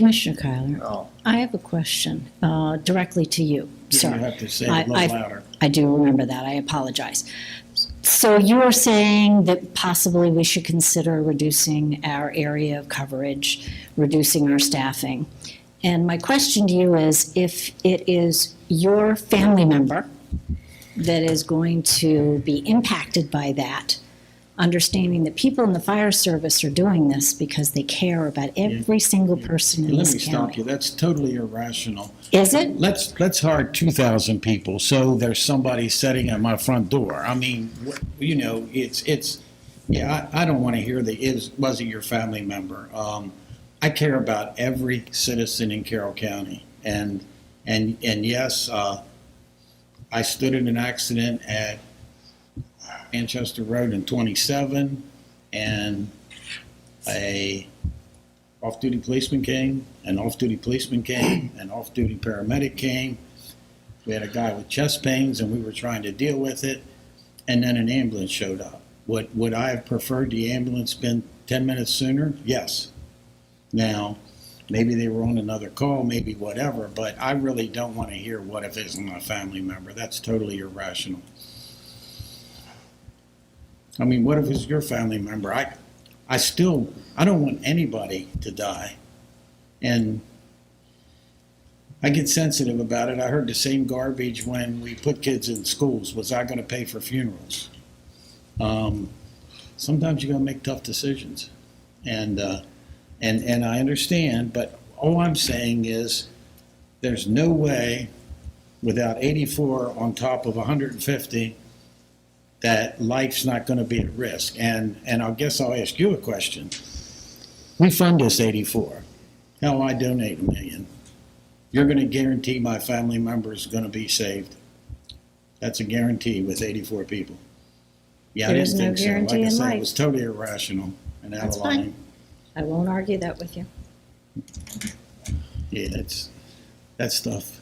Commissioner Kiler, Oh, I have a question directly to you. you Sorry. have to say it a little louder. I do remember that. I apologize. So you are saying that possibly we should consider reducing our area of coverage, reducing our staffing. And my question to you is, if it is your family member that is going to be impacted by that, understanding that people in the fire service are doing this because they care about every single person in Let me this stop you. county. That's totally irrational. Is it? Let's hire 2,000 people, so there's somebody sitting at my front door. I mean, you know, yeah, I don't want to hear was it your family member? I care about every citizen in Carroll County, and yes, I stood in an accident at Manchester Road in 27, and a off-duty policeman came, an off-duty policeman came, an off-duty paramedic came. We had a guy with chest pains, and we were trying to deal with it, and then an ambulance showed up. Would I have preferred the ambulance been 10 minutes sooner? Yes. Now, maybe they were on another call, maybe whatever, but I really don't want to hear what if it's my family member. That's totally irrational. I mean, what if it's your family member? I don't want anybody to die. And I get sensitive about it. I heard the same garbage when we put kids in schools. Was I going to pay for funerals? Sometimes you got to make tough decisions. And I understand, but all I'm saying is there's no way without 84 on top of 150 that life's not going to be at risk. And I guess I'll ask you a question. We fund this 84. Hell, I donate $1 million. You're going to guarantee my family member is going to be saved. That's a guarantee with 84 people. Yeah, There's I no didn't think so. guarantee Like I in said, life. it was totally irrational and out That's of fine. line. I won't argue that with you. Yeah, that stuff.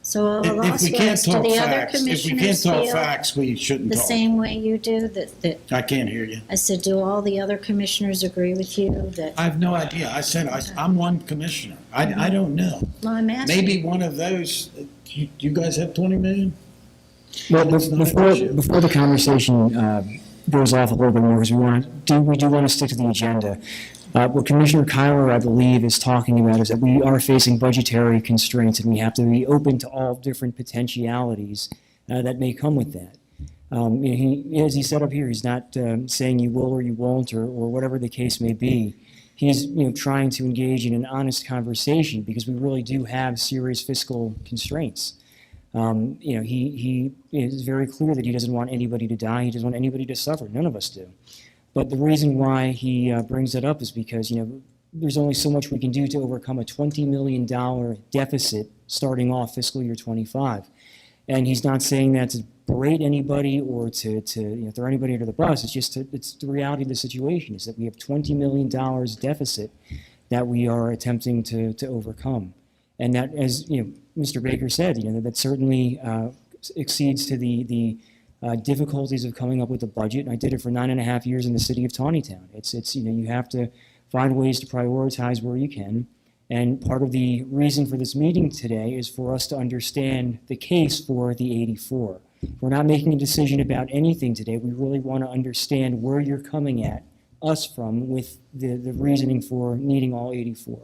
So I'll If also we can't ask, do talk the other facts, if we can't commissioners talk feel facts, we shouldn't the talk. same way you do? That I can't hear you. I said, do all the other commissioners agree with you that? I have no idea. I said I'm one commissioner. I don't know. Well, I'm asking. Maybe one of those. You guys have 20 million? Well, That's not an issue. before the conversation goes off a little bit more, because we do want to stick to the agenda. What Commissioner Kiler, I believe, is talking about is that we are facing budgetary constraints, and we have to be open to all different potentialities that may come with that. As he said up here, he's not saying you will or you won't, or whatever the case may be. He's trying to engage in an honest conversation, because we really do have serious fiscal constraints. He is very clear that he doesn't want anybody to die. He doesn't want anybody to suffer. None of us do. But the reason why he brings it up is because, there's only so much we can do to overcome a $20 million deficit starting off fiscal year 25. And he's not saying that to berate anybody or to throw anybody under the bus. It's just it's the reality of the situation is that we have $20 million deficit that we are attempting to overcome. And that, as Mr. Baker said, that certainly exceeds to the difficulties of coming up with a budget. And I did it for 9.5 years in the city of Tawnytown. It's you have to find ways to prioritize where you can. And part of the reason for this meeting today is for us to understand the case for the 84. We're not making a decision about anything today. We really want to understand where you're coming at us from with the reasoning for needing all 84.